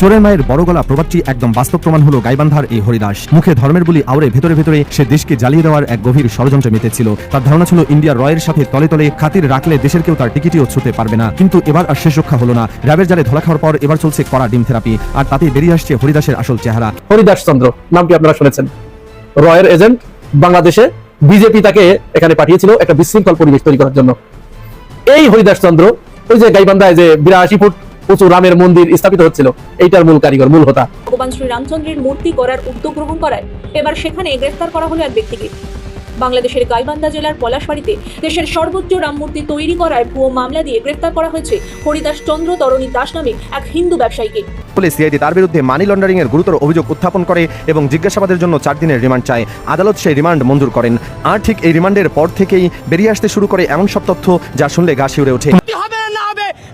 চোরের মায়ের বড় গলা প্রবাদটি একদম বাস্তব প্রমাণ হলো গাইবান্ধার এই হরিদাস। মুখে ধর্মের বুলি আওড়ে ভেতরে ভেতরে সে দেশকে জ্বালিয়ে দেওয়ার এক গভীর ষড়যন্ত্রে মেতেছিল। তার ধারণা ছিল ইন্ডিয়ার রয়ের সাথে তলে তলে খাতির রাখলে দেশের কেউ তার টিকিটিও ছুঁতে পারবে না। কিন্তু এবার আর শেষ রক্ষা হলো না। র্যাবের জালে ধরা খাওয়ার পর এবার চলছে কড়া ডিম থেরাপি, আর তাতে বেরিয়ে আসছে হরিদাসের আসল চেহারা। হরিদাস চন্দ্র নামটি আপনারা শুনেছেন, রয়ের এজেন্ট। বাংলাদেশে বিজেপি তাকে এখানে পাঠিয়েছিল একটা বিশৃঙ্খল পরিবেশ তৈরি করার জন্য। এই হরিদাস চন্দ্র ওই যে গাইবান্ধায় যে 82 ফুট উঁচু রামের মন্দির স্থাপিত হচ্ছিল, এইটার মূল কারিগর, মূল হোতা। ভগবান শ্রী রামচন্দ্রের মূর্তি করার উদ্যোগ গ্রহণ করায় এবার সেখানে গ্রেফতার করা হলো এক ব্যক্তিকে। বাংলাদেশের গাইবান্ধা জেলার পলাশবাড়িতে দেশের সর্বোচ্চ রাম মূর্তি তৈরি করায় ভুয়ো মামলা দিয়ে গ্রেফতার করা হয়েছে হরিদাস চন্দ্র তরণী দাস নামে এক হিন্দু ব্যবসায়ীকে। পুলিশ সিআইডি তার বিরুদ্ধে মানি লন্ডারিং এর গুরুতর অভিযোগ উত্থাপন করে এবং জিজ্ঞাসাবাদের জন্য 4 দিনের রিমান্ড চায়। আদালত সেই রিমান্ড মঞ্জুর করেন। আর ঠিক এই রিমান্ডের পর থেকেই বেরিয়ে আসতে শুরু করে এমন সব তথ্য যা শুনলে গা শিউরে ওঠে।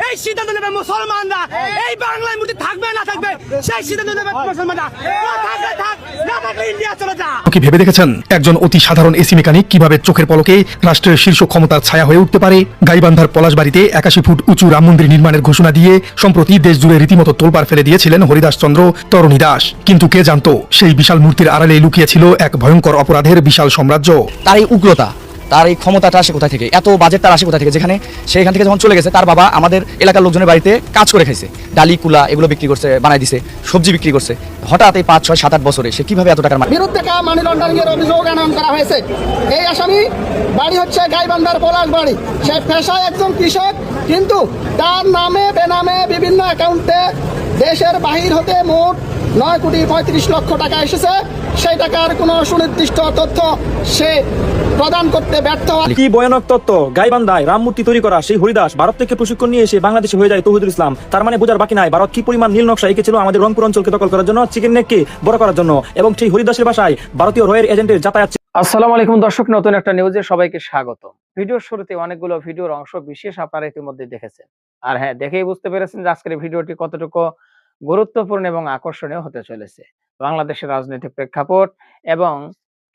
এই সিদ্ধান্ত নেবে মুসলমানরা, এই বাংলায় মূর্তি থাকবে না থাকবে সেই সিদ্ধান্ত নেবে মুসলমানরা। থাক না থাকলে ইন্ডিয়া চলে যা। কি ভেবে দেখেছেন একজন অতি সাধারণ এসি মেকানিক কিভাবে চোখের পলকে রাষ্ট্রের শীর্ষ ক্ষমতার ছায়া হয়ে উঠতে পারে? গাইবান্ধার পলাশবাড়িতে 81 ফুট উঁচু রাম মন্দির নির্মাণের ঘোষণা দিয়ে সম্প্রতি দেশ জুড়ে রীতিমতো তোলপাড় ফেলে দিয়েছিলেন হরিদাস চন্দ্র তরণী দাস। কিন্তু কে জানতো সেই বিশাল মূর্তির আড়ালে লুকিয়ে ছিল এক ভয়ঙ্কর অপরাধের বিশাল সাম্রাজ্য। তার এই উগ্রতা, তার এই ক্ষমতাটা আসে কোথা থেকে, এত বাজেট তার আসে কোথা থেকে, যেখানে সেখান থেকে যখন চলে গেছে তার বাবা আমাদের এলাকার লোকজনের বাড়িতে কাজ করে খাইছে, ডালি কুলা এগুলো বিক্রি করছে, বানাই দিছে, সবজি বিক্রি করছে। হঠাৎ এই 5, 6, 7, 8 বছরে সে কিভাবে এত টাকার বিরুদ্ধে মানি লন্ডারিং এর অভিযোগ আনয়ন করা হয়েছে। এই আসামি বাড়ি হচ্ছে গাইবান্ধার পলাশবাড়ি। সে পেশায় একজন কৃষক, কিন্তু তার নামে বেনামে বিভিন্ন অ্যাকাউন্টে দেশের বাহির হতে মোট 9,35,00,000 টাকা এসেছে। সেই টাকার কোনো সুনির্দিষ্ট তথ্য সে প্রদান করতে ব্যর্থ হয়। কি ভয়ানক তথ্য! গাইবান্ধায় রাম মূর্তি তৈরি করা সেই হরিদাস ভারত থেকে প্রশিক্ষণ নিয়ে এসে বাংলাদেশে হয়ে যায় তৌহিদুল ইসলাম। তার মানে বোঝার বাকি নাই ভারত কি পরিমাণ নীল নকশা এঁকেছিল আমাদের রংপুর অঞ্চলকে দখল করার জন্য, চিকেন নেককে বড় করার জন্য, এবং সেই হরিদাসের বাসায় ভারতীয় রয়ের এজেন্টের যাতায়াত। আসসালামু আলাইকুম দর্শক, নতুন একটা নিউজে সবাইকে স্বাগত। ভিডিওর শুরুতে অনেকগুলো ভিডিওর অংশ বিশেষ আপনারা ইতিমধ্যে দেখেছেন। আর হ্যাঁ, দেখেই বুঝতে পেরেছেন যে আজকের ভিডিওটি কতটুকু গুরুত্বপূর্ণ এবং আকর্ষণীয় হতে চলেছে। বাংলাদেশের রাজনৈতিক প্রেক্ষাপট এবং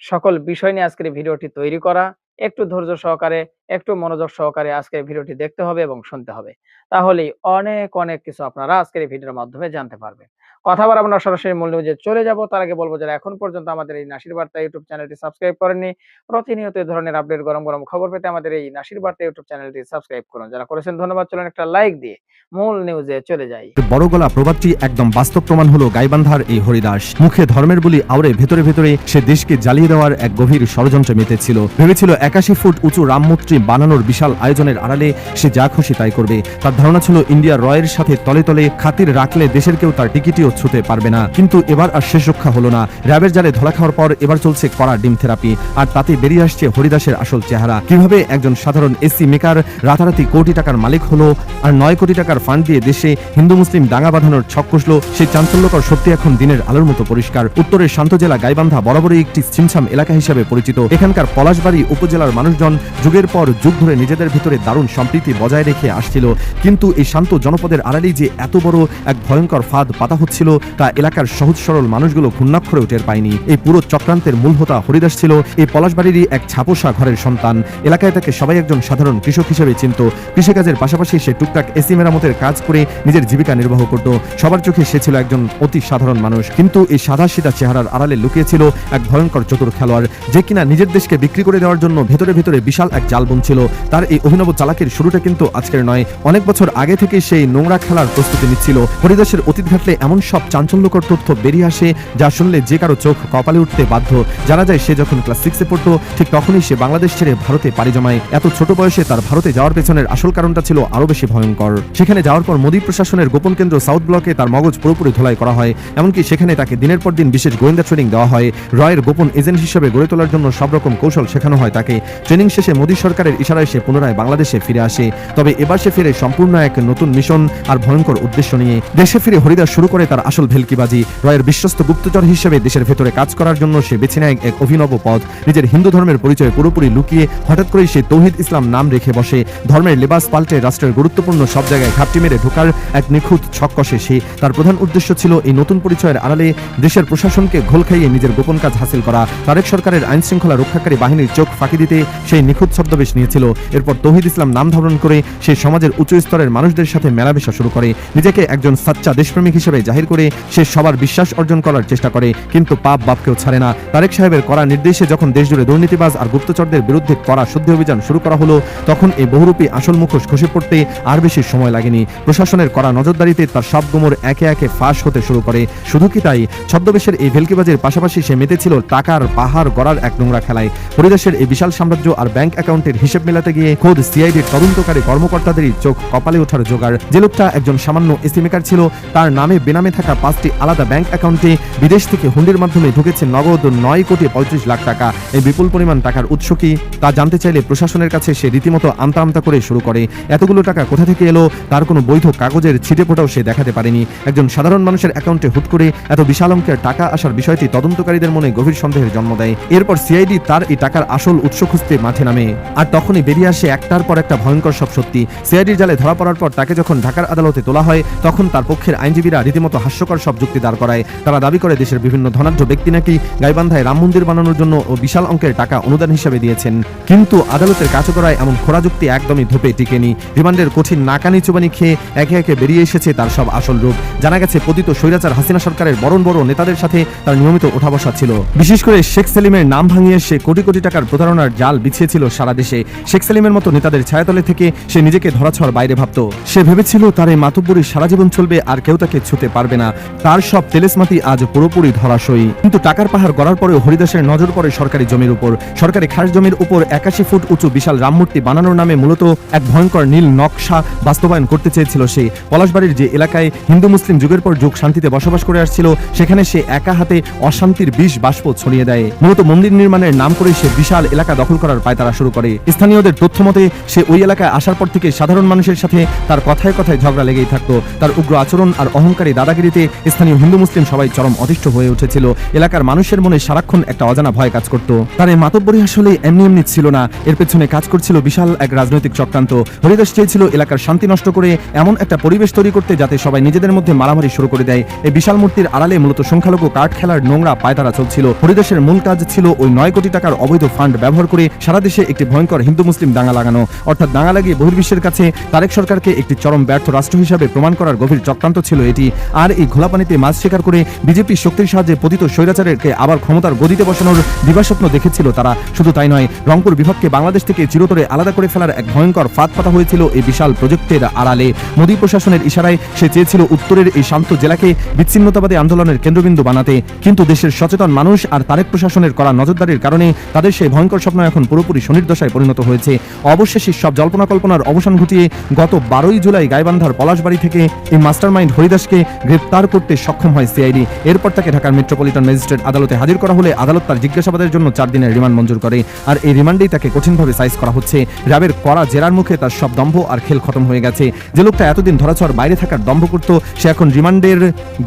সকল বিষয় নিয়ে আজকের ভিডিওটি তৈরি করা। একটু ধৈর্য সহকারে, একটু মনোযোগ সহকারে আজকের ভিডিওটি দেখতে হবে এবং শুনতে হবে, তাহলেই অনেক অনেক কিছু আপনারা আজকের এই ভিডিওর মাধ্যমে জানতে পারবেন। কথা বলা আমরা সরাসরি মূল নিউজে চলে যাব। তার আগে বলবো, যারা এখন পর্যন্ত আমাদের এই নাসির বার্তা ইউটিউব চ্যানেলটি সাবস্ক্রাইব করেননি, প্রতিনিয়ত এই ধরনের আপডেট গরম গরম খবর পেতে আমাদের এই নাসির বার্তা ইউটিউব চ্যানেলটি সাবস্ক্রাইব করুন। যারা করেছেন ধন্যবাদ। চলুন একটা লাইক দিয়ে মূল নিউজে চলে যাই। বড় গলা প্রবাদটি একদম বাস্তব প্রমাণ হলো গাইবান্ধার এই হরিদাস। মুখে ধর্মের বুলি আওড়ে ভেতরে ভেতরে সে দেশকে জ্বালিয়ে দেওয়ার এক গভীর ষড়যন্ত্রে মেতেছিল। ভেবেছিল 81 ফুট উঁচু রাম মূর্তি বানানোর বিশাল আয়োজনের আড়ালে সে যা খুশি তাই করবে। তার ধারণা ছিল ইন্ডিয়ার রয়ের সাথে তলে তলে খাতির রাখলে দেশের কেউ তার টিকিটিও ছুঁতে পারবে না। কিন্তু এবার আর শেষ রক্ষা হলো না। র্যাবের জালে ধরা খাওয়ার পর এবার চলছে কড়া ডিম থেরাপি, আর তাতে বেরিয়ে আসছে হরিদাসের আসল চেহারা। কিভাবে একজন সাধারণ এসি মেকার রাতারাতি কোটি টাকার মালিক হলো, আর 9 কোটি টাকার ফান্ড দিয়ে দেশে হিন্দু মুসলিম দাঙ্গা বাঁধানোর ছক কষলো, সেই চাঞ্চল্যকর সত্যি এখন দিনের আলোর মতো পরিষ্কার। উত্তরের শান্ত জেলা গাইবান্ধা বরাবরই একটি ছিমছাম এলাকা হিসেবে পরিচিত। এখানকার পলাশবাড়ি উপজেলার মানুষজন যুগের পর যুগ ধরে নিজেদের ভিতরে দারুণ সম্প্রীতি বজায় রেখে আসছিল। কিন্তু এই শান্ত জনপদের আড়ালেই যে এত বড় এক ভয়ঙ্কর ফাঁদ পাতা হচ্ছিল তা এলাকার সহজ সরল মানুষগুলো ঘূর্ণাক্ষরেও টের পায়নি। এই পুরো চক্রান্তের মূল হোতা হরিদাস ছিল এই পলাশবাড়িরই এক ছাপোষা ঘরের সন্তান। এলাকায় তাকে সবাই একজন সাধারণ কৃষক হিসেবে চিনত। কৃষিকাজের পাশাপাশি সে টুকটাক এসি মেরামতের কাজ করে নিজের জীবিকা নির্বাহ করত। সবার চোখে সে ছিল একজন অতি সাধারণ মানুষ, কিন্তু এই সাদাসিধা চেহারার আড়ালে লুকিয়ে ছিল এক ভয়ঙ্কর চতুর খেলোয়াড়, যে কিনা নিজের দেশকে বিক্রি করে দেওয়ার জন্য ভেতরে ভেতরে বিশাল এক জাল বুনছিল। তার এই অভিনব চালাকির শুরুটা কিন্তু আজকের নয়, অনেক বছর আগে থেকে সেই নোংরা খেলার প্রস্তুতি নিচ্ছিল। হরিদাসের অতীত ঘাটলে এমন সব চাঞ্চল্যকর তথ্য বেরিয়ে আসে যা শুনলে যে কারো চোখ কপালে উঠতে বাধ্য। জানা যায় সে যখন ক্লাস 6-এ পড়তো ঠিক তখনই সে বাংলাদেশ ছেড়ে ভারতে পাড়ি জমায়। এত ছোট বয়সে তার ভারতে যাওয়ার পেছনের আসল কারণটা ছিল আরো বেশি ভয়ঙ্কর। সেখানে যাওয়ার পর মোদী প্রশাসনের গোপন কেন্দ্র সাউথ ব্লকে তার মগজ পুরোপুরি ধোলাই করা হয়। এমনকি সেখানে তাকে দিনের পর দিন বিশেষ গোয়েন্দা ট্রেনিং দেওয়া হয়। রয়ের গোপন এজেন্ট হিসেবে গড়ে তোলার জন্য সব রকম কৌশল শেখানো হয় তাকে। ট্রেনিং শেষে মোদী সরকারের ইশারায় সে পুনরায় বাংলাদেশে ফিরে আসে। তবে এবার সে ফিরে সম্পূর্ণ এক নতুন মিশন আর ভয়ঙ্কর উদ্দেশ্য নিয়ে। দেশে ফিরে হরিদাস শুরু করে তার আসল ভেলকিবাজি। রয়ের বিশ্বস্ত গুপ্তচর হিসেবে দেশের ভেতরে কাজ করার জন্য সে বেছে নেয় এক অভিনব পথ। নিজের হিন্দু ধর্মের পরিচয় পুরোপুরি লুকিয়ে হঠাৎ করেই সে তৌহিদ ইসলাম নাম রেখে বসে। ধর্মের লেবাস পাল্টে রাষ্ট্রের গুরুত্বপূর্ণ সব জায়গায় ঘাপটি মেরে ঢোকার এক নিখুঁত ছক কষে সে। তার প্রধান উদ্দেশ্য ছিল এই নতুন পরিচয়ের আড়ালে দেশের প্রশাসনকে ঘোল খাইয়ে নিজের গোপন কাজ হাসিল করা। তারেক সরকারের আইন শৃঙ্খলা রক্ষাকারী বাহিনীর চোখ ফাঁকি দিতে সেই নিখুঁত ছদ্মবেশ নিয়েছিল। এরপর তৌহিদ ইসলাম নাম ধারণ করে সে সমাজের উচ্চ স্তরের মানুষদের সাথে মেলামেশা শুরু করে। নিজেকে একজন সাচ্চা দেশপ্রেমিক হিসেবে জাহির করে সে সবার বিশ্বাস অর্জন করার চেষ্টা করে, কিন্তু পাপ বাপকেও ছাড়ে না। তারেক সাহেবের কড়া নির্দেশে যখন দেশজুড়ে দুর্নীতিবাজ আর গুপ্তচরদের বিরুদ্ধে কড়া শুদ্ধি অভিযান শুরু করা হলো, তখন এই বহুরূপী আসল মুখোশ খসে পড়তে আর বেশি সময় লাগেনি। প্রশাসনের কড়া নজরদারিতে তার সব গুমর একে একে ফাঁস হতে শুরু করে। শুধু কি তাই, ছদ্মবেশের এই ভেলকিবাজের পাশাপাশি সে মেতেছিল টাকার পাহাড় গড়ার এক নোংরা খেলায়। হরিদাসের এই বিশাল সাম্রাজ্য আর ব্যাংক অ্যাকাউন্টের হিসেব মেলাতে গিয়ে খোদ সিআইডির তদন্তকারী কর্মকর্তাদেরই চোখ কপালে ওঠার জোগাড়। যে লোকটা একজন সামান্য এসিমেকার ছিল, তার নামে বেনামে থাকা 5টি আলাদা ব্যাংক অ্যাকাউন্টে বিদেশ থেকে হুন্ডির মাধ্যমে ঢুকেছে নগদ 9,35,00,000 টাকা। এই বিপুল পরিমাণ টাকার উৎস কি তা জানতে চাইলে প্রশাসনের কাছে সে রীতিমতো আমতা আমতা করে শুরু করে। এতগুলো টাকা কোথা থেকে এলো তার কোনো বৈধ কাগজের ছিটে ফোটাও সে দেখাতে পারেনি। একজন সাধারণ মানুষের অ্যাকাউন্টে হুট করে এত বিশাল অঙ্কের টাকা আসার বিষয়টি তদন্তকারীদের মনে গভীর সন্দেহের জন্ম দেয়। এরপর সিআইডি তার এই টাকার আসল উৎস খুঁজতে মাঠে নামে, আর তখনই বেরিয়ে আসে একটার পর একটা ভয়ঙ্কর সব সত্যি। সিআইডির জালে ধরা পড়ার পর তাকে যখন ঢাকার আদালতে তোলা হয়, তখন তার পক্ষের আইনজীবীরা রীতিমতো হাস্যকর সব যুক্তি দাঁড় করায়। তারা দাবি করে দেশের বিভিন্ন ধনাঢ্য ব্যক্তি নাকি গাইবান্ধায় রাম মন্দির বানানোর জন্য ও বিশাল অঙ্কের টাকা অনুদান হিসেবে দিয়েছেন। কিন্তু আদালতের কার্যকরায় এমন খোরা যুক্তি একদমই ধোপে টিকেনি। রিমান্ডের কঠিন নাকানি চুবানি খেয়ে একে একে বেরিয়ে এসেছে তার সব আসল রূপ। জানা গেছে পতিত স্বৈরাচার হাসিনা সরকারের বড় বড় নেতাদের সাথে তার নিয়মিত ওঠা বসা ছিল। বিশেষ করে শেখ সেলিমের নাম ভাঙিয়ে সে কোটি কোটি টাকার প্রতারণার জাল বিছিয়েছিল সারা দেশে। শেখ সেলিমের মতো নেতাদের ছায়াতলে থেকে সে নিজেকে ধরাছোঁয়ার বাইরে ভাবত। সে ভেবেছিল তার এই মাতব্বরি সারা জীবন চলবে আর কেউ তাকে ছুঁতে পারবে না। তার সব তেলেসমাতি আজ পুরোপুরি ধরাশয়ী। কিন্তু টাকার পাহাড় গড়ার পরেও হরিদাসের নজর পড়ে সরকারি জমির উপর। সরকারি খাস জমির উপর 81 ফুট উঁচু বিশাল রামমূর্তি বানানোর নামে মূলত এক ভয়ঙ্কর নীল নকশা বাস্তবায়ন করতে চেয়েছিল সে। পলাশবাড়ির যে এলাকায় হিন্দু মুসলিম যুগের পর যুগ শান্তিতে বসবাস করে আসছিল, সেখানে সে একা হাতে অশান্তির বিষ বাষ্প ছড়িয়ে দেয়। মূলত মন্দির নির্মাণের নাম করে সে বিশাল এলাকা দখল করার পায়তারা শুরু করে। স্থানীয়দের তথ্য মতে সে ওই এলাকায় আসার পর থেকে সাধারণ মানুষের সাথে তার কথায় কথায় ঝগড়া লেগেই থাকতো। তার উগ্র আচরণ আর অহংকারী দাদাগিরিতে স্থানীয় হিন্দু মুসলিম সবাই চরম অতিষ্ঠ হয়ে উঠেছিল। এলাকার মানুষের মনে সারাক্ষণ একটা অজানা ভয় কাজ করত। তার এই মাতব্বরি আসলে এমনি এমনি ছিল না, এর পেছনে কাজ করছিল বিশাল এক রাজনৈতিক চক্রান্ত। হরিদাস চেয়েছিল এলাকার শান্তি নষ্ট করে এমন একটা পরিবেশ তৈরি করতে যাতে সবাই নিজেদের মধ্যে মারামারি শুরু করে দেয়। এই বিশাল মূর্তির আড়ালে মূলত সংখ্যালঘু কার্ড খেলার নোংরা পায়তারা চলছিল। হরিদাসের মূল কাজ ছিল ওই 9 কোটি টাকার অবৈধ ফান্ড ব্যবহার করে সারা দেশে একটি ভয়ঙ্কর হিন্দু মুসলিম দাঙ্গা লাগানো, অর্থাৎ দাঙ্গা লাগিয়ে বহির্বিশ্বের কাছে তারেক সরকারকে একটি চরম ব্যর্থ রাষ্ট্র হিসাবে প্রমাণ করার গভীর চক্রান্ত ছিল এটি। আর এই ঘোলাপানিতে মাছ শিকার করে বিজেপি শক্তির সাহায্যে পতিত স্বৈরাচারকে আবার ক্ষমতার গদিতে বসানোর দিবাস্বপ্ন দেখেছিল তারা। শুধু তাই নয়, রংপুর বিভাগকে বাংলাদেশ থেকে চিরতরে আলাদা করে ফেলার এক ভয়ঙ্কর ফাঁদ পাতা হয়েছিল এই বিশাল প্রজেক্টের আড়ালে। মোদী প্রশাসনের ইশারায় সে চেয়েছিল উত্তরের এই শান্ত জেলাকে বিচ্ছিন্নতাবাদী আন্দোলনের কেন্দ্রবিন্দু বানাতে। কিন্তু দেশের সচেতন মানুষ আর তারেক প্রশাসনের কড়া নজরদারির কারণে তাদের সেই ভয়ঙ্কর স্বপ্ন এখন পুরোপুরি শনির্দশায় পরিণত হয়েছে। অবশেষে সব জল্পনা কল্পনার অবসান ঘটিয়ে গত 12ই জুলাই গাইবান্ধার পলাশবাড়ি থেকে এই মাস্টারমাইন্ড হরিদাসকে গ্রেপ্তার করতে সক্ষম হয় সিআইডি। এরপর তাকে ঢাকার মেট্রোপলিটন ম্যাজিস্ট্রেট আদালতে হাজির করা হলে আদালত তার জিজ্ঞাসাবাদের জন্য 4 দিনের রিমান্ড মঞ্জুর করে। আর এই রিমান্ডেই তাকে কঠিনভাবে সাইজ করা হচ্ছে। র্যাবের কড়া জেরার মুখে তার সব দম্ভ আর খেল খতম হয়ে গেছে। যে লোকটা এতদিন ধরাছোঁয়ার বাইরে থাকার দম্ভ করত, সে এখন রিমান্ডের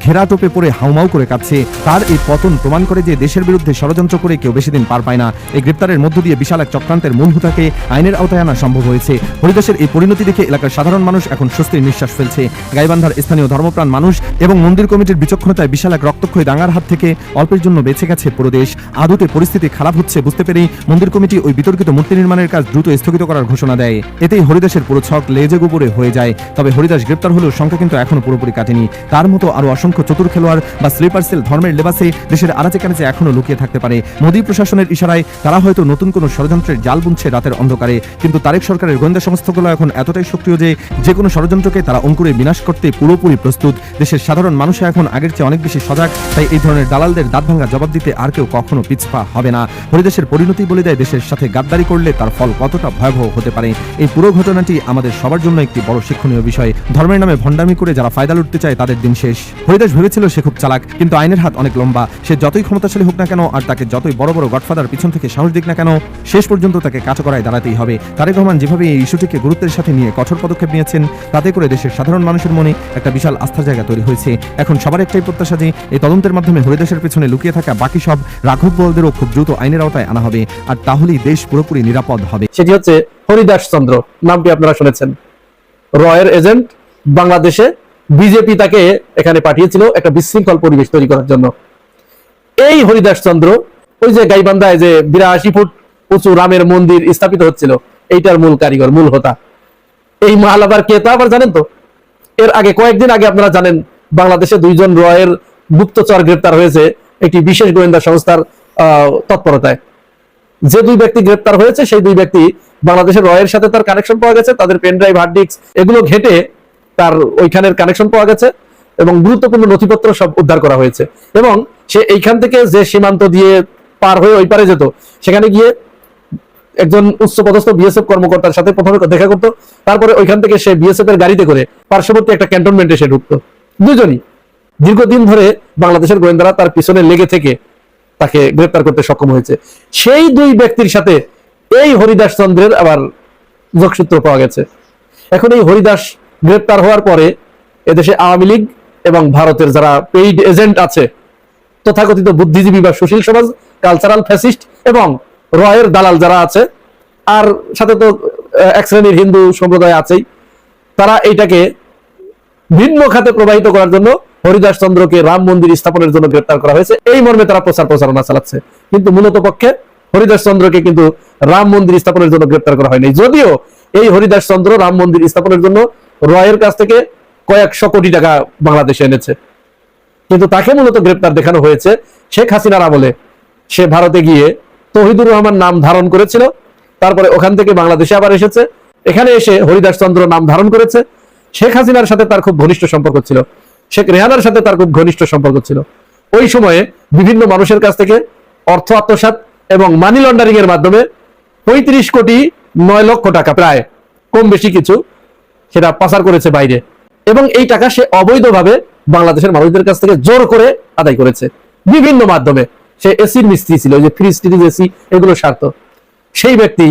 ঘেরাটোপে পড়ে হাউমাউ করে কাঁদছে। তার এই পতন প্রমাণ করে যে দেশের বিরুদ্ধে ষড়যন্ত্র করে কেউ বেশি দিন পার পায় না। এই গ্রেপ্তারের মধ্য দিয়ে বিশাল এক চক্রান্তের মূল হুতাকে আইনের আওতায় আনা সম্ভব হয়েছে। হরিদাসের এই পরিণতি দেখে এলাকার সাধারণ মানুষ এখন স্বস্তির নিঃশ্বাস ফেলছে। গাইবান্ধার স্থানীয় ধর্মপ্রাণ মানুষ এবং মন্দির কমিটির বিচক্ষণতায় বিশাল এক রক্তক্ষয়ী দাঙ্গার হাত থেকে অল্পের জন্য বেঁচে গেছে পুরো দেশ। আদতে পরিস্থিতি খারাপ হচ্ছে বুঝতে পেরেই মন্দির কমিটি ওই বিতর্কিত মূর্তি নির্মাণের কাজ দ্রুত স্থগিত করার ঘোষণা দেয়। এতেই হরিদাসের পুরো ছক লেজে গোবরে হয়ে যায়। তবে হরিদাস গ্রেপ্তার হলেও সংখ্যা কিন্তু এখনো পুরোপুরি কাটেনি। তার মতো আরো অসংখ্য চতুর খেলোয়াড় বা স্লিপার সেল ধর্মের লেবাসে দেশের আনাচে কানাচে এখনো লুকিয়ে থাকতে পারে। মোদী প্রশাসনের ইশারায় তারা হয়তো নতুন কোনো ষড়যন্ত্রের জাল বুনছে রাতের অন্ধকারে। কিন্তু তারেক সরকারের গোয়েন্দা সংস্থাগুলো এখন এতটাই সক্রিয় যে কোনো ষড়যন্ত্রকে তারা অঙ্কুরে বিনাশ করতে পুরোপুরি প্রস্তুত। দেশের সাধারণ মানুষ এখন আগের চেয়ে অনেক বেশি সজাগ। তাই এই ধরনের দালালদের দাঁতভাঙ্গা জবাব দিতে আর কেউ কখনো পিছপা হবে না। হরিদাসের পরিণতি বলে দেয় দেশের সাথে গাদ্দারি করলে তার ফল কতটা ভয়াবহ হতে পারে। এই পুরো ঘটনাটি আমাদের সবার জন্য একটি বড় শিক্ষণীয় বিষয়। ধর্মের নামে ভণ্ডামি করে যারা ফায়দা লুটতে চায় তাদের দিন শেষ। হরিদাস ভেবেছিল সে খুব চালাক, কিন্তু আইনের হাত অনেক লম্বা। সে যতই ক্ষমতাশালী হোক না কেন আর তাকে যতই বড় বড় গডফাদার পিছন থেকে সাহস দিক না কেন, শেষ পর্যন্ত তাকে কাঠগড়ায় দাঁড়াতেই হবে। তারেক রহমান যেভাবে এই ইস্যুটিকে গুরুত্বের সাথে নিয়ে কঠোর পদক্ষেপ নিয়েছেন, তাতে করে দেশের সাধারণ মানুষের মনে একটা বিশাল আস্থার জায়গা তৈরি হয়েছে। এখন সবার একটাই প্রত্যাশা যে এই তদন্তের মাধ্যমে হরিদাসের পেছনে লুকিয়ে থাকা বাকি সব রাঘব বলদেরও খুব দ্রুত আইনের আওতায় আনা হবে। আর তাহলেই দেশ পুরোপুরি নিরাপদ হবে। সেটি হচ্ছে হরিদাস চন্দ্র, নামটি আপনারা শুনেছেন। রয়ের এজেন্ট, বাংলাদেশে বিজেপি তাকে এখানে পাঠিয়েছিল একটা বিশৃঙ্খল পরিবেশ তৈরি করার জন্য। এই হরিদাস চন্দ্র ওই যে গাইবান্ধায় যে 82 ফুট উঁচু রামের মন্দির স্থাপিত হচ্ছিল, এইটার মূল কারিগর, মূল হোতা। এই মাল আবার কে তা আবার জানেন তো? এর আগে কয়েকদিন আগে আপনারা জানেন বাংলাদেশে 2 জন রয়ের গুপ্তচর গ্রেপ্তার হয়েছে একটি বিশেষ গোয়েন্দা সংস্থার তৎপরতায়। যে 2 ব্যক্তি গ্রেপ্তার হয়েছে সেই 2 ব্যক্তি বাংলাদেশের রয়ের সাথে তার কানেকশন পাওয়া গেছে, তাদের পেন ড্রাইভ, হার্ড ডিস্ক এগুলো ঘেটে তার ওইখানের কানেকশন পাওয়া গেছে এবং গুরুত্বপূর্ণ নথিপত্র সব উদ্ধার করা হয়েছে। এবং সে এইখান থেকে যে সীমান্ত দিয়ে পার হয়ে ওই পারে যেত, সেখানে গিয়ে একজন উচ্চপদস্থ বিএসএফ কর্মকর্তার সাথে প্রথমে দেখা করতো, তারপরে ওইখান থেকে সে বিএসএফ এর গাড়িতে করে পার্শ্ববর্তী একটা ক্যান্টনমেন্টে সে ঢুকতো। দুজনই দীর্ঘদিন ধরে বাংলাদেশের গোয়েন্দারা তার পিছনে লেগে থেকে তাকে গ্রেপ্তার করতে সক্ষম হয়েছে। সেই 2 ব্যক্তির সাথে এই হরিদাস চন্দ্রের আবার যোগসূত্র পাওয়া গেছে। এখন এই হরিদাস গ্রেপ্তার হওয়ার পরে এদেশে আওয়ামী লীগ এবং ভারতের যারা পেইড এজেন্ট আছে, তথাকথিত বুদ্ধিজীবী বা সুশীল সমাজ, কালচারাল ফ্যাসিস্ট এবং রয়ের দালাল যারা আছে, আর সাথে তো এক শ্রেণীর হিন্দু সম্প্রদায় আছেই, তারা এইটাকে ভিন্ন খাতে প্রবাহিত করার জন্য হরিদাস চন্দ্রকে রাম মন্দির স্থাপনের জন্য গ্রেপ্তার করা হয়েছে। এই মর্মে তারা প্রচারণা চালাচ্ছে, কিন্তু মূলত পক্ষে হরিদাস চন্দ্রকে কিন্তু রাম মন্দির স্থাপনের জন্য গ্রেপ্তার করা হয়নি। যদিও এই হরিদাস চন্দ্র রাম মন্দির স্থাপনের জন্য রয়ের কাছ থেকে কয়েকশো কোটি টাকা বাংলাদেশে এনেছে, কিন্তু তাকে মূলত গ্রেপ্তার দেখানো হয়েছে শেখ হাসিনার আমলে। সে ভারতে গিয়ে তৌহিদুর রহমান নাম ধারণ করেছিল, তারপরে ওখান থেকে বাংলাদেশে আবার এসেছে, এখানে এসে হরিদাস চন্দ্র নাম ধারণ করেছে। শেখ হাসিনার সাথে তার খুব ঘনিষ্ঠ সম্পর্ক ছিল, শেখ রেহানার সাথে তার খুব ঘনিষ্ঠ সম্পর্ক ছিল। ওই সময়ে বিভিন্ন মানুষের কাছ থেকে অর্থ আত্মসাৎ এবং মানি লন্ডারিং এর মাধ্যমে 35 কোটি 9 লক্ষ টাকা, প্রায় কম বেশি কিছু, সেটা পাচার করেছে বাইরে। এবং এই টাকা সে অবৈধভাবে বাংলাদেশের মানুষদের কাছ থেকে জোর করে আদায় করেছে বিভিন্ন মাধ্যমে। সে এসির মিস্ত্রি ছিল, যে ফ্রিজ টিরিজ এসি এগুলো সারত। সেই ব্যক্তি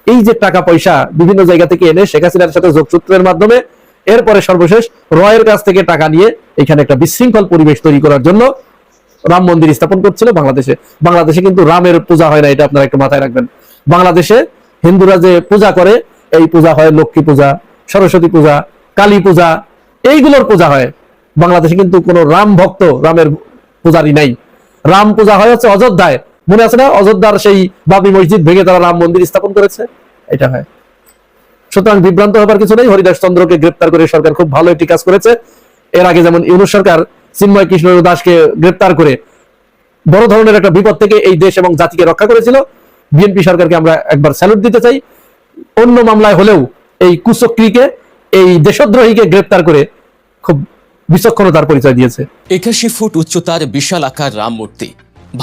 এই যে টাকা পয়সা বিভিন্ন জায়গা থেকে এনে শেখ হাসিনার সাথে যোগসূত্রের মাধ্যমে এরপরে সর্বশেষ রয়ের কাছ থেকে টাকা নিয়ে এখানে একটা বিশৃঙ্খল পরিবেশ তৈরি করার জন্য রাম মন্দির স্থাপন করছিল বাংলাদেশে। বাংলাদেশে কিন্তু রামের পূজা হয় না, এটা আপনারা একটু মাথায় রাখবেন। বাংলাদেশে হিন্দুরা যে পূজা করে, এই পূজা হয় লক্ষ্মী পূজা, সরস্বতী পূজা, কালী পূজা, এইগুলোর পূজা হয়। বাংলাদেশে কিন্তু কোনো রাম ভক্ত, রামের পূজারি নাই। রাম পূজা হয় হচ্ছে অযোধ্যায়, মনে আছে না? অযোধ্যার সেই বাবরি মসজিদ ভেঙে তারা রাম মন্দির স্থাপন করেছে, এটা হয়। সুতরাং বিভ্রান্ত হবার কিছু নেই। হরিদাস চন্দ্রকে গ্রেপ্তার করে সরকার খুব ভালো একটি কাজ করেছে। এর আগে যেমন ইউনূস সরকার চিন্ময় কৃষ্ণ দাসকে গ্রেপ্তার করে বড় ধরনের একটা বিপদ থেকে এই দেশ এবং জাতিকে রক্ষা করেছিল, বিএনপি সরকারকে আমরা একবার স্যালুট দিতে চাই। অন্য মামলায় হলেও এই কুচক্রীকে, এই দেশদ্রোহীকে গ্রেপ্তার করে খুব বিচক্ষণতার পরিচয় দিয়েছে। 81 ফুট উচ্চতার বিশাল আকার রাম মূর্তি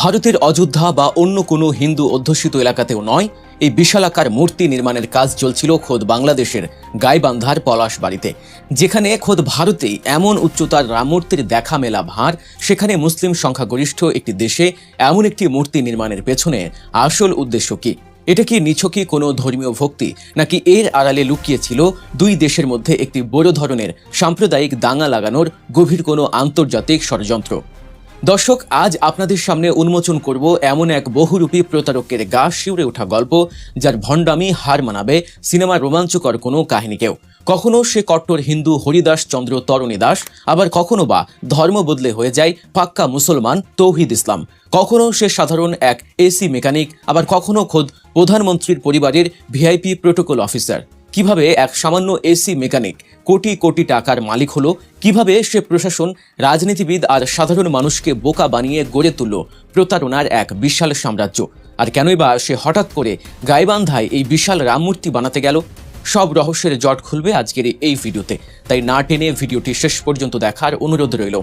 ভারতের অযোধ্যা বা অন্য কোনো হিন্দু অধ্যুষিত এলাকাতেও নয়। এই বিশাল আকার মূর্তি নির্মাণের কাজ চলছিল খোদ বাংলাদেশের গাইবান্ধার পলাশবাড়িতে, যেখানে খোদ ভারতেই এমন উচ্চতার রাম মূর্তির দেখা মেলা ভার। সেখানে মুসলিম সংখ্যাগরিষ্ঠ একটি দেশে এমন একটি মূর্তি নির্মাণের পেছনে আসল উদ্দেশ্য কি? এটা কি নিছকই কোনো ধর্মীয় ভক্তি, নাকি এর আড়ালে লুকিয়ে ছিল 2 দেশের মধ্যে একটি বড় ধরনের সাম্প্রদায়িক দাঙ্গা লাগানোর গভীর কোনো আন্তর্জাতিক ষড়যন্ত্র? দর্শক, আজ আপনাদের সামনে উন্মোচন করব এমন এক বহুরূপী প্রতারকের গা শিউরে ওঠা গল্প, যার ভণ্ডামি হার মানাবে সিনেমার রোমাঞ্চকর কোনো কাহিনীকেও। কখনো সে কট্টর হিন্দু হরিদাস চন্দ্র তরণী দাস, আবার কখনো বা ধর্ম বদলে হয়ে যায় পাক্কা মুসলমান তৌহিদ ইসলাম। কখনো সে সাধারণ এক এসি মেকানিক, আবার কখনো খোদ প্রধানমন্ত্রীর পরিবারের ভিআইপি প্রোটোকল অফিসার। কিভাবে এক সামান্য এসি মেকানিক কোটি কোটি টাকার মালিক হলো, কিভাবে সে প্রশাসন, রাজনীতিবিদ আর সাধারণ মানুষকে বোকা বানিয়ে গড়ে তুলল প্রতারণার এক বিশাল সাম্রাজ্য, আর কেনই বা সে হঠাৎ করে গাইবান্ধায় এই বিশাল রামমূর্তি বানাতে গেল? সব রহস্যের জট খুলবে আজকের এই ভিডিওতে, তাই না টেনে ভিডিওটি শেষ পর্যন্ত দেখার অনুরোধ রইল।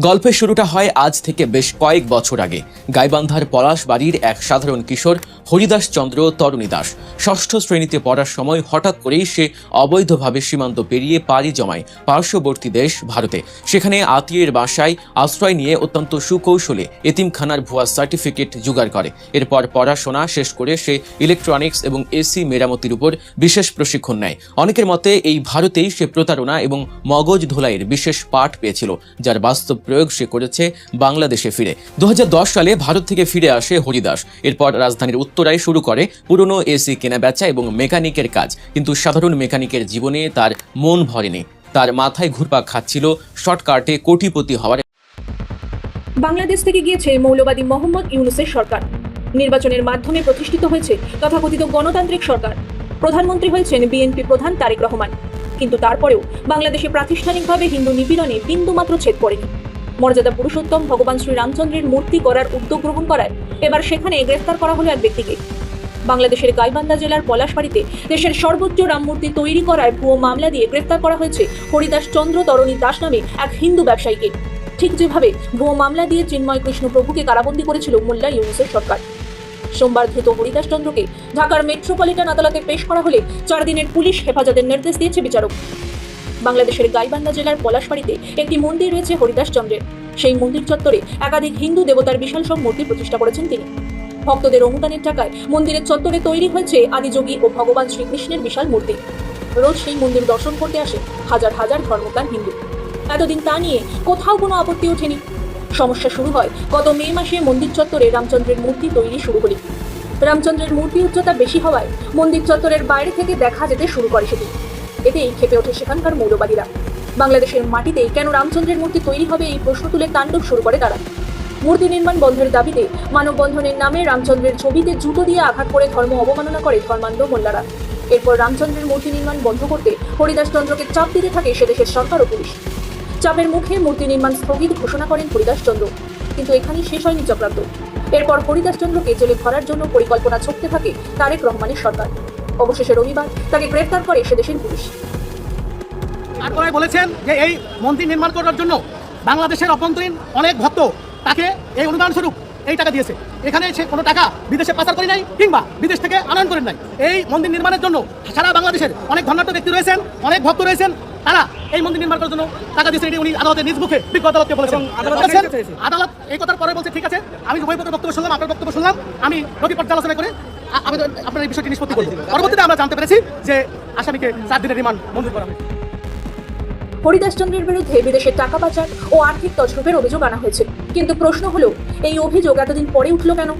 গল্পের শুরুটা হয় আজ থেকে বেশ কয়েক বছর আগে। গাইবান্ধার পলাশবাড়ির এক সাধারণ কিশোর হরিদাস চন্দ্র তরণী দাস 6ষ্ঠ শ্রেণীতে পড়ার সময় হঠাৎ করেই সে অবৈধভাবে সীমান্ত পেরিয়ে পাড়ি জমায় পার্শ্ববর্তী দেশ ভারতে। সেখানে আত্মীয়ের বাসায় আশ্রয় নিয়ে অত্যন্ত সুকৌশলে এতিমখানার ভুয়া সার্টিফিকেট জোগাড় করে। এরপর পড়াশোনা শেষ করে সে ইলেকট্রনিক্স এবং এসি মেরামতির উপর বিশেষ প্রশিক্ষণ নেয়। অনেকের মতে এই ভারতেই সে প্রতারণা এবং মগজ ধোলাইয়ের বিশেষ পাঠ পেয়েছিল, যার বাস্তব প্রয়োগ সে করেছে বাংলাদেশে ফিরে। 2010 সালে ভারত থেকে ফিরে আসে হরিদাস। এরপর রাজধানীর উত্তরায় শুরু করে পুরনো এসি কেনা বেচা এবং মেকানিকের কাজ। কিন্তু সাধারণ মেকানিকের জীবনে তার মন ভরেনি। তার মাথায় ঘুরপাক খাচ্ছিল শর্টকাটে কোটিপতি হওয়ার। বাংলাদেশ থেকে গিয়েছে মৌলবাদী মোহাম্মদ ইউনূসের সরকার। নির্বাচনের মাধ্যমে প্রতিষ্ঠিত হয়েছে তথাকথিত গণতান্ত্রিক সরকার। প্রধানমন্ত্রী হয়েছেন বিএনপি প্রধান তারেক রহমান, কিন্তু তারপরেও বাংলাদেশে প্রাতিষ্ঠানিকভাবে হিন্দু নিপীড়নে বিন্দুমাত্র ছেদ পড়েনি। মর্যাদা পুরুষোত্তম ভগবান শ্রী রামচন্দ্রের মূর্তি গড়ার উদ্যোগ গ্রহণ করায় এবার সেখানে গ্রেফতার করা হলো এক ব্যক্তিকে। বাংলাদেশের গাইবান্ধা জেলার পলাশবাড়িতে দেশের সর্বোচ্চ রাম মূর্তি তৈরি করায় ভুয়ো মামলা দিয়ে গ্রেফতার করা হয়েছে হরিদাস চন্দ্র তরণী দাস নামে এক হিন্দু ব্যবসায়ীকে। ঠিক যেভাবে ভুয়ো মামলা দিয়ে চিন্ময় কৃষ্ণ প্রভুকে কারাবন্দী করেছিল মোল্লা ইউনূসের সরকার। সোমবার ধৃত হরিদাস চন্দ্রকে ঢাকার মেট্রোপলিটন আদালতে পেশ করা হলে 4 দিনের পুলিশ হেফাজতের নির্দেশ দিয়েছে বিচারক। বাংলাদেশের গাইবান্ধা জেলার পলাশবাড়িতে একটি মন্দির রয়েছে হরিদাস চন্দ্রের। সেই মন্দির চত্বরে একাধিক হিন্দু দেবতার বিশাল সব মূর্তি প্রতিষ্ঠা করেছেন তিনি। ভক্তদের অনুদানের টাকায় মন্দিরের চত্বরে তৈরি হয়েছে আদিযোগী ও ভগবান শ্রীকৃষ্ণের বিশাল মূর্তি। রোজ সেই মন্দির দর্শন করতে আসে হাজার হাজার ধর্মপ্রাণ হিন্দু। এতদিন তা নিয়ে কোথাও কোনো আপত্তি ওঠেনি। সমস্যা শুরু হয় গত মে মাসে মন্দির চত্বরে রামচন্দ্রের মূর্তি তৈরি শুরু হলে। রামচন্দ্রের মূর্তি উচ্চতা বেশি হওয়ায় মন্দির চত্বরের বাইরে থেকে দেখা যেতে শুরু করে সেটি। এতেই ক্ষেপে ওঠে সেখানকার মৌলবাদীরা। বাংলাদেশের মাটিতে কেন রামচন্দ্রের মূর্তি তৈরি হবে এই প্রশ্ন তুলে তাণ্ডব শুরু করে তারা। মূর্তি নির্মাণ বন্ধের দাবিতে মানববন্ধনের নামে রামচন্দ্রের ছবিতে জুতো দিয়ে আঘাত করে ধর্ম অবমাননা করে ধর্মান্ধ মোল্লারা। এরপর রামচন্দ্রের মূর্তি নির্মাণ বন্ধ করতে হরিদাস চন্দ্রকে চাপ দিতে থাকে সেদেশের সরকার ও পুলিশ। চাপের মুখে মূর্তি নির্মাণ স্থগিত ঘোষণা করেন হরিদাস চন্দ্র, কিন্তু এখানেই শেষ হয়নি চক্রান্ত। এরপর হরিদাস চন্দ্রকে জেলে ভরার জন্য পরিকল্পনা ছকতে থাকে তারেক রহমানের সরকার। অবশেষে রবিবার তাকে গ্রেফতার করে সেদেশের পুলিশ। তারপরে বলেছেন যে এই মন্দির নির্মাণ করার জন্য বাংলাদেশের অভ্যন্তরীণ অনেক ভক্ত তাকে এই অনুদান স্বরূপ এই টাকা দিয়েছে। এখানে সে কোনো টাকা বিদেশে পাচার করে নাই কিংবা বিদেশ থেকে আনয়ন করেন নাই। এই মন্দির নির্মাণের জন্য সারা বাংলাদেশের অনেক ধনাঢ্য ব্যক্তি রয়েছেন, অনেক ভক্ত রয়েছেন, তারা এই মন্দির নির্মাণ করার জন্য টাকা দিয়েছে। এটি উনি আদালতের নিজ মুখে বিজ্ঞ আদালতকে বলেছেন। আদালত এই কথার পরে বলছে ঠিক আছে, আমি উভয় পক্ষের বক্তব্য শুনলাম, আপনার বক্তব্য শুনলাম, আমি নথি পর্যালোচনা করে আবেদন আপনার এই বিষয়টি নিষ্পত্তি করব। পরবর্তীতে আমরা জানতে পেরেছি যে আসামিকে 4 দিনের রিমান্ড মঞ্জুর করা হয়েছে। হরিদাস চন্দ্রের বিরুদ্ধে বিদেশে টাকা পাচার ও আর্থিক তছরূপের অভিযোগ আনা হয়েছে, কিন্তু প্রশ্ন হলো এই অভিযোগ এতদিন পরে উঠল কেন?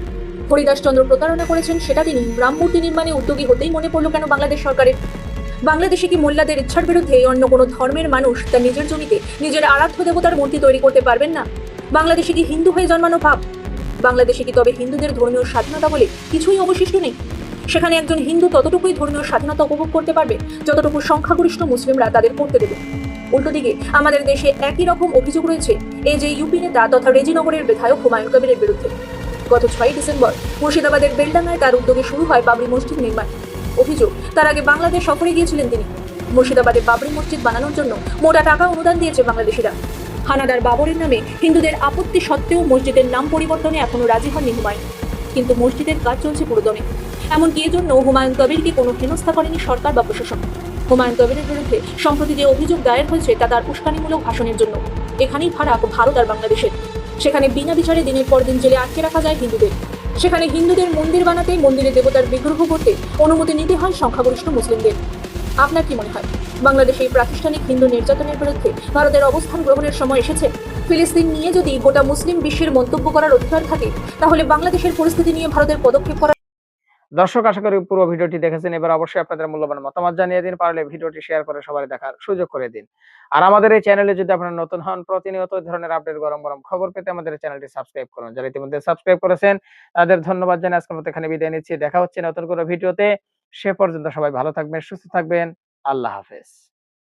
হরিদাস চন্দ্র প্রতারণা করেছেন সেটা তিনি রাম মূর্তি নির্মাণে উদ্যোগী হতেই মনে পড়লো কেন বাংলাদেশ সরকারের? বাংলাদেশে কি মোল্লাদের ইচ্ছার বিরুদ্ধে অন্য কোনো ধর্মের মানুষ তার নিজের জমিতে নিজের আরাধ্য দেবতার মূর্তি তৈরি করতে পারবেন না? বাংলাদেশে কি হিন্দু হয়ে জন্মানো পাপ? বাংলাদেশে কি তবে হিন্দুদের ধর্মীয় স্বাধীনতা বলে কিছুই অবশিষ্ট নেই? সেখানে একজন হিন্দু ততটুকুই ধর্মীয় স্বাধীনতা উপভোগ করতে পারবে যতটুকু সংখ্যাগরিষ্ঠ মুসলিমরা তাদের করতে দেবে। উল্টো দিকে আমাদের দেশে একই রকম অভিযোগ রয়েছে এই যে ইউপি নেতা তথা রেজিনগরের বিধায়ক হুমায়ুন কবিরের বিরুদ্ধে। গত 6 ডিসেম্বর মুর্শিদাবাদের বেলডাঙ্গায় তার উদ্যোগে শুরু হয় বাবরি মসজিদ নির্মাণ। অভিযোগ, তার আগে বাংলাদেশ সফরে গিয়েছিলেন তিনি। মুর্শিদাবাদে বাবরি মসজিদ বানানোর জন্য মোটা টাকা অনুদান দিয়েছে বাংলাদেশিরা। হানাদার বাবরের নামে হিন্দুদের আপত্তি সত্ত্বেও মসজিদের নাম পরিবর্তনে এখনো রাজি হননি হুমায়ুন, কিন্তু মসজিদের কাজ চলছে পুরোদমে। এমনকি এজন্য হুমায়ুন কবিরকে কোনো হেনস্থা করেনি সরকার বা প্রশাসন। হুমায়ুন কবিরের বিরুদ্ধে সম্প্রতি যে অভিযোগ দায়ের হয়েছে তা তার উস্কানিমূলক ভাষণের জন্য। এখানেই ফারাক ভারত আর বাংলাদেশের। সেখানে বিনা বিচারে দিনের পর দিন জেলে আটকে রাখা যায় হিন্দুদের। সেখানে হিন্দুদের মন্দির বানাতে, মন্দিরে দেবতার বিগ্রহ করতে অনুমতি নিতে হয় সংখ্যাগরিষ্ঠ মুসলিমদের। আপনার কি মনে হয় বাংলাদেশে এই প্রাতিষ্ঠানিক হিন্দু নির্যাতনের বিরুদ্ধে ভারতের অবস্থান গ্রহণের সময় এসেছে? ফিলিস্তিন নিয়ে যদি গোটা মুসলিম বিশ্বের মন্তব্য করার অধিকার থাকে, তাহলে বাংলাদেশের পরিস্থিতি নিয়ে ভারতের পদক্ষেপ করা। দর্শক, আশা করি পুরো ভিডিওটি দেখেছেন। এবার অবশ্যই আপনাদের মূল্যবান মতামত জানিয়ে দিন, পারলে ভিডিওটি শেয়ার করে সবাই দেখার সুযোগ করে দিন। আর আমাদের এই চ্যানেলে যদি আপনারা নতুন হন, প্রতিনিয়ত এই ধরনের আপডেট, গরম গরম খবর পেতে আমাদের এই চ্যানেলটি সাবস্ক্রাইব করুন। যারা ইতিমধ্যে সাবস্ক্রাইব করেছেন তাদের ধন্যবাদ জানিয়ে আজকের মতো এখানে বিদায় নিচ্ছি। দেখা হচ্ছে নতুন কোনো ভিডিওতে। সে পর্যন্ত সবাই ভালো থাকবেন, সুস্থ থাকবেন। আল্লাহ হাফেজ।